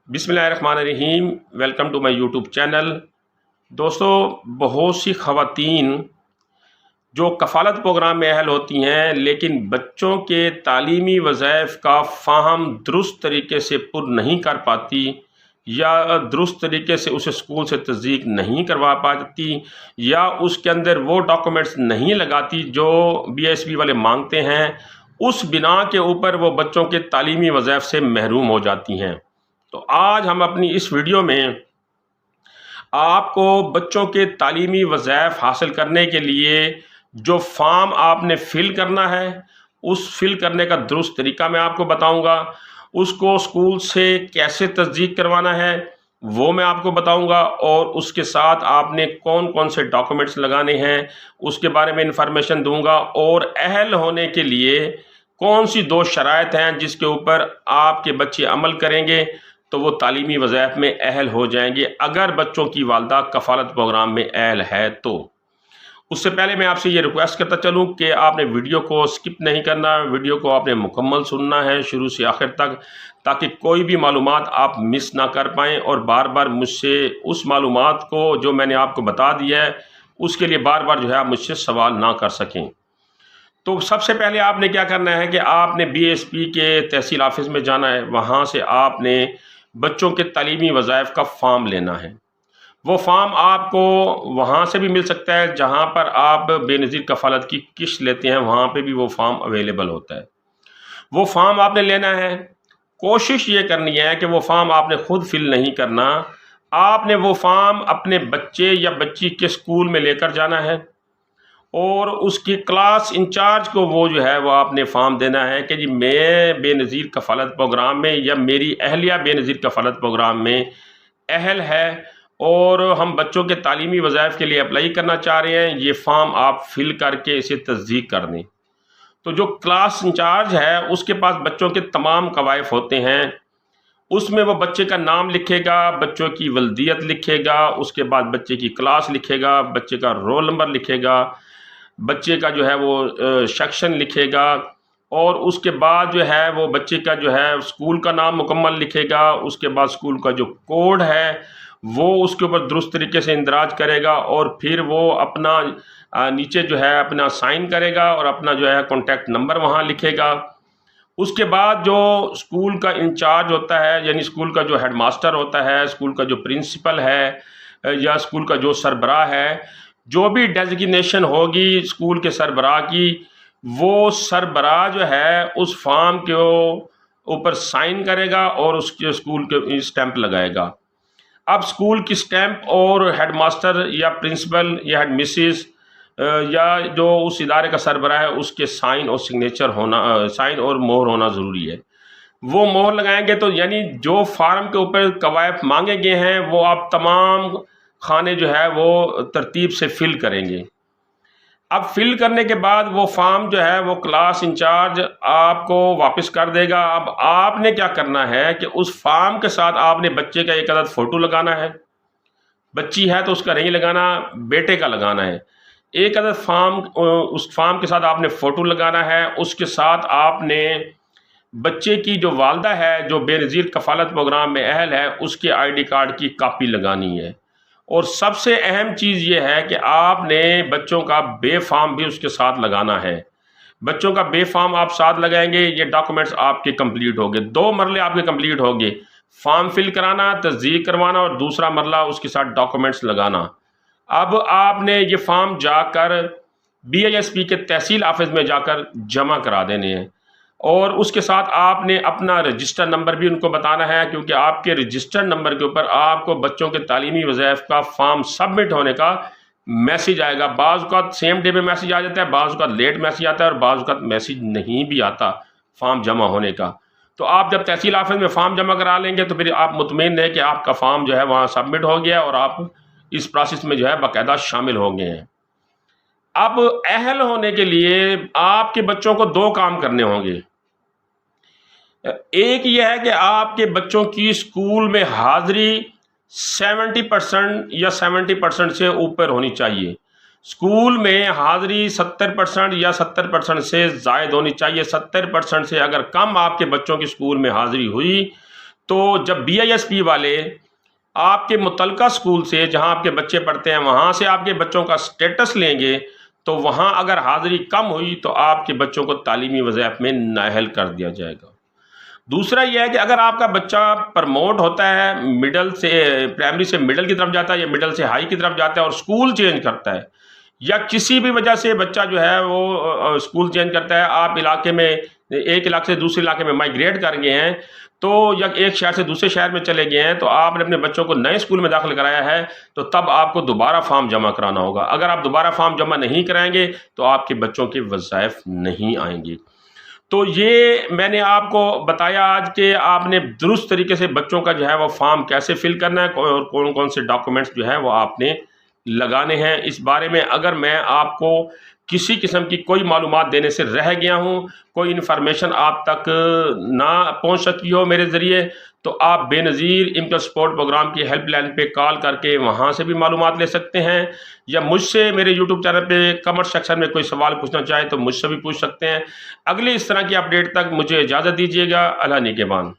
بسم اللہ الرحمن الرحیم، welcome to my YouTube channel. دوستو، بہت سی خواتین جو کفالت پروگرام میں اہل ہوتی ہیں لیکن بچوں کے تعلیمی وظائف کا فہم درست طریقے سے پر نہیں کر پاتی یا درست طریقے سے اسے اسکول سے تصدیق نہیں کروا پاتی یا اس کے اندر وہ ڈاکومنٹس نہیں لگاتی جو BSB والے مانگتے ہیں، اس بنا کے اوپر وہ بچوں کے تعلیمی وظائف سے محروم ہو جاتی ہیں۔ تو آج ہم اپنی اس ویڈیو میں آپ کو بچوں کے تعلیمی وظائف حاصل کرنے کے لیے جو فارم آپ نے فل کرنا ہے، اس فل کرنے کا درست طریقہ میں آپ کو بتاؤں گا۔ اس کو اسکول سے کیسے تصدیق کروانا ہے وہ میں آپ کو بتاؤں گا، اور اس کے ساتھ آپ نے کون کون سے ڈاکومنٹس لگانے ہیں اس کے بارے میں انفارمیشن دوں گا، اور اہل ہونے کے لیے کون سی 2 شرائط ہیں جس کے اوپر آپ کے بچے عمل کریں گے تو وہ تعلیمی وظائف میں اہل ہو جائیں گے، اگر بچوں کی والدہ کفالت پروگرام میں اہل ہے تو۔ اس سے پہلے میں آپ سے یہ ریکویسٹ کرتا چلوں کہ آپ نے ویڈیو کو سکپ نہیں کرنا، ویڈیو کو آپ نے مکمل سننا ہے شروع سے آخر تک، تاکہ کوئی بھی معلومات آپ مس نہ کر پائیں، اور بار بار مجھ سے اس معلومات کو جو میں نے آپ کو بتا دیا ہے اس کے لیے بار بار جو ہے آپ مجھ سے سوال نہ کر سکیں۔ تو سب سے پہلے آپ نے کیا کرنا ہے کہ آپ نے BSB کے تحصیل آفس میں جانا ہے، وہاں سے آپ نے بچوں کے تعلیمی وظائف کا فارم لینا ہے۔ وہ فارم آپ کو وہاں سے بھی مل سکتا ہے جہاں پر آپ بے نظیر کفالت کی قسط لیتے ہیں، وہاں پہ بھی وہ فارم اویلیبل ہوتا ہے۔ وہ فارم آپ نے لینا ہے، کوشش یہ کرنی ہے کہ وہ فارم آپ نے خود فل نہیں کرنا، آپ نے وہ فارم اپنے بچے یا بچی کے اسکول میں لے کر جانا ہے، اور اس کی کلاس انچارج کو وہ جو ہے وہ آپ نے فارم دینا ہے کہ جی میں بے نظیر کفالت پروگرام میں یا میری اہلیہ بے نظیر کفالت پروگرام میں اہل ہے، اور ہم بچوں کے تعلیمی وظائف کے لیے اپلائی کرنا چاہ رہے ہیں، یہ فارم آپ فل کر کے اسے تصدیق کر دیں۔ تو جو کلاس انچارج ہے اس کے پاس بچوں کے تمام قوائف ہوتے ہیں، اس میں وہ بچے کا نام لکھے گا، بچوں کی ولدیت لکھے گا، اس کے بعد بچے کی کلاس لکھے گا، بچے کا رول نمبر لکھے گا، بچے کا جو ہے وہ سیکشن لکھے گا، اور اس کے بعد جو ہے وہ بچے کا جو ہے اسکول کا نام مکمل لکھے گا، اس کے بعد اسکول کا جو کوڈ ہے وہ اس کے اوپر درست طریقے سے اندراج کرے گا، اور پھر وہ اپنا نیچے جو ہے اپنا سائن کرے گا اور اپنا جو ہے کانٹیکٹ نمبر وہاں لکھے گا۔ اس کے بعد جو اسکول کا انچارج ہوتا ہے، یعنی اسکول کا جو ہیڈ ماسٹر ہوتا ہے، اسکول کا جو پرنسپل ہے یا اسکول کا جو سربراہ ہے، جو بھی ڈیزگنیشن ہوگی اسکول کے سربراہ کی، وہ سربراہ جو ہے اس فارم کے اوپر سائن کرے گا اور اس کے اسکول کے اسٹیمپ لگائے گا۔ اب اسکول کی اسٹیمپ اور ہیڈ ماسٹر یا پرنسپل یا ہیڈ مسز یا جو اس ادارے کا سربراہ ہے اس کے سائن اور سگنیچر ہونا، سائن اور مہر ہونا ضروری ہے۔ وہ مہر لگائیں گے تو یعنی جو فارم کے اوپر قوائف مانگے گئے ہیں وہ آپ تمام خانے جو ہے وہ ترتیب سے فل کریں گے۔ اب فل کرنے کے بعد وہ فارم جو ہے وہ کلاس انچارج آپ کو واپس کر دے گا۔ اب آپ نے کیا کرنا ہے کہ اس فارم کے ساتھ آپ نے بچے کا ایک عدد فوٹو لگانا ہے، بچی ہے تو اس کا نہیں لگانا، بیٹے کا لگانا ہے۔ ایک عدد فارم، اس فارم کے ساتھ آپ نے فوٹو لگانا ہے، اس کے ساتھ آپ نے بچے کی جو والدہ ہے جو بے نظیر کفالت پروگرام میں اہل ہے اس کے ID کارڈ کی کاپی لگانی ہے، اور سب سے اہم چیز یہ ہے کہ آپ نے بچوں کا بے فارم بھی اس کے ساتھ لگانا ہے۔ بچوں کا بے فارم آپ ساتھ لگائیں گے، یہ ڈاکومنٹس آپ کے کمپلیٹ ہو گئے، 2 مرلے آپ کے کمپلیٹ ہو گئے، فارم فل کرانا، تصدیق کروانا، اور دوسرا مرلہ اس کے ساتھ ڈاکومنٹس لگانا۔ اب آپ نے یہ فارم جا کر BISP کے تحصیل آفس میں جا کر جمع کرا دینے ہیں، اور اس کے ساتھ آپ نے اپنا رجسٹر نمبر بھی ان کو بتانا ہے، کیونکہ آپ کے رجسٹر نمبر کے اوپر آپ کو بچوں کے تعلیمی وظائف کا فارم سبمٹ ہونے کا میسیج آئے گا۔ بعض اوقات سیم ڈے پہ میسیج آ جاتا ہے، بعض اوقات لیٹ میسیج آتا ہے، اور بعض اوقات میسیج نہیں بھی آتا فارم جمع ہونے کا۔ تو آپ جب تحصیل آفس میں فارم جمع کرا لیں گے تو پھر آپ مطمئن رہیں کہ آپ کا فارم جو ہے وہاں سبمٹ ہو گیا اور آپ اس پروسیس میں جو ہے باقاعدہ شامل ہو گئے ہیں۔ اب اہل ہونے کے لیے آپ کے بچوں کو 2 کام کرنے ہوں گے۔ ایک یہ ہے کہ آپ کے بچوں کی اسکول میں حاضری 70% یا 70% سے اوپر ہونی چاہیے۔ اسکول میں حاضری 70% یا 70% سے زائد ہونی چاہیے۔ 70% سے اگر کم آپ کے بچوں کی اسکول میں حاضری ہوئی تو جب BISP والے آپ کے متعلقہ اسکول سے جہاں آپ کے بچے پڑھتے ہیں وہاں سے آپ کے بچوں کا اسٹیٹس لیں گے تو وہاں اگر حاضری کم ہوئی تو آپ کے بچوں کو تعلیمی وظائف میں نااہل کر دیا جائے گا۔ دوسرا یہ ہے کہ اگر آپ کا بچہ پرموٹ ہوتا ہے، مڈل سے پرائمری سے مڈل کی طرف جاتا ہے یا مڈل سے ہائی کی طرف جاتا ہے اور اسکول چینج کرتا ہے، یا کسی بھی وجہ سے بچہ جو ہے وہ اسکول چینج کرتا ہے، آپ علاقے میں ایک علاقے سے دوسرے علاقے میں مائگریٹ کر گئے ہیں تو یا ایک شہر سے دوسرے شہر میں چلے گئے ہیں تو آپ نے اپنے بچوں کو نئے اسکول میں داخل کرایا ہے تو تب آپ کو دوبارہ فارم جمع کرانا ہوگا۔ اگر آپ دوبارہ فارم جمع نہیں کرائیں گے تو آپ کے بچوں کے وظائف نہیں آئیں گے۔ تو یہ میں نے آپ کو بتایا آج کہ آپ نے درست طریقے سے بچوں کا جو ہے وہ فارم کیسے فل کرنا ہے اور کون کون سے ڈاکومنٹس جو ہے وہ آپ نے لگانے ہیں۔ اس بارے میں اگر میں آپ کو کسی قسم کی کوئی معلومات دینے سے رہ گیا ہوں، کوئی انفارمیشن آپ تک نہ پہنچ سکی ہو میرے ذریعے، تو آپ بے نظیر انکم سپورٹ پروگرام کی ہیلپ لائن پہ کال کر کے وہاں سے بھی معلومات لے سکتے ہیں، یا مجھ سے میرے یوٹیوب چینل پہ کمنٹ سیکشن میں کوئی سوال پوچھنا چاہے تو مجھ سے بھی پوچھ سکتے ہیں۔ اگلی اس طرح کی اپڈیٹ تک مجھے اجازت دیجیے گا۔ اللہ نگہبان۔